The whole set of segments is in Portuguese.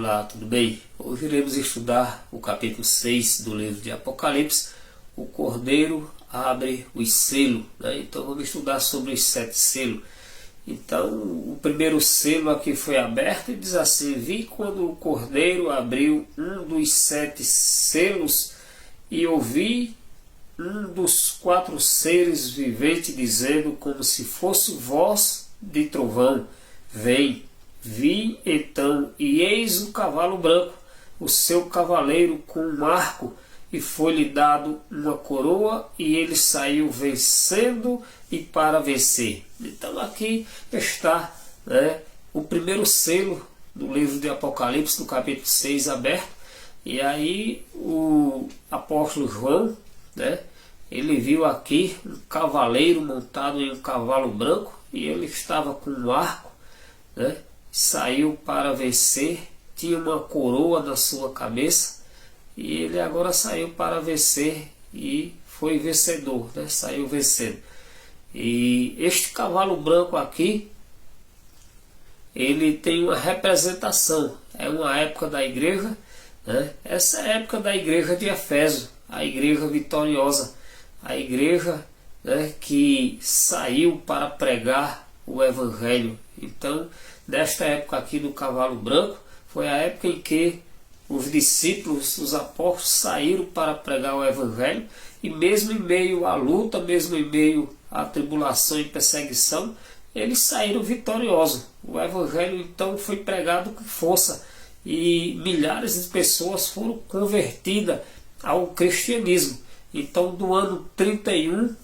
Olá, tudo bem? Hoje iremos estudar o capítulo 6 do livro de Apocalipse. O Cordeiro abre os selos, né? Então vamos estudar sobre os 7 selos. Então o primeiro selo aqui foi aberto e diz assim: vi quando o Cordeiro abriu um dos 7 selos e ouvi um dos 4 seres viventes dizendo como se fosse voz de trovão: vem. Vi então, e eis um cavalo branco, o seu cavaleiro com um arco, e foi-lhe dado uma coroa, e ele saiu vencendo e para vencer. Então aqui está, né, o primeiro selo do livro de Apocalipse, no capítulo 6 aberto. E aí o apóstolo João, né, ele viu aqui um cavaleiro montado em um cavalo branco, e ele estava com um arco, né, saiu para vencer, tinha uma coroa na sua cabeça, e ele agora saiu para vencer e foi vencedor, né? Saiu vencendo. E este cavalo branco aqui, ele tem uma representação, é uma época da igreja, né? Essa é a época da igreja de Éfeso, a igreja vitoriosa, a igreja, né, que saiu para pregar o evangelho. Então, nesta época aqui do cavalo branco, foi a época em que os discípulos, os apóstolos, saíram para pregar o evangelho, e mesmo em meio à luta, mesmo em meio à tribulação e perseguição, eles saíram vitoriosos. O evangelho então foi pregado com força, e milhares de pessoas foram convertidas ao cristianismo. Então, do ano 31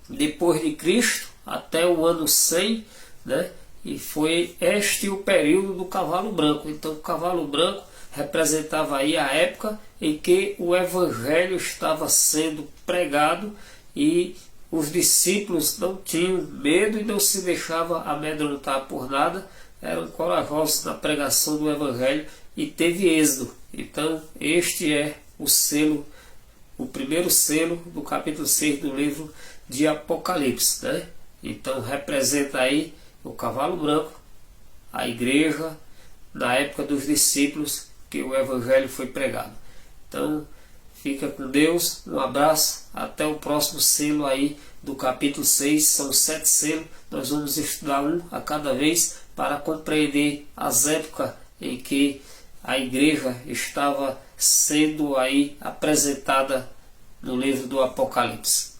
depois de Cristo até o ano 100, né? E foi este o período do cavalo branco. Então o cavalo branco representava aí a época em que o evangelho estava sendo pregado, e os discípulos não tinham medo e não se deixavam amedrontar por nada, eram corajosos na pregação do evangelho, e teve êxodo. Então este é o selo, o primeiro selo do capítulo 6 do livro de Apocalipse, né? Então representa aí o cavalo branco, a igreja, na época dos discípulos que o evangelho foi pregado. Então fica com Deus, um abraço, até o próximo selo aí do capítulo 6, são 7 selos, nós vamos estudar um a cada vez para compreender as épocas em que a igreja estava sendo aí apresentada no livro do Apocalipse.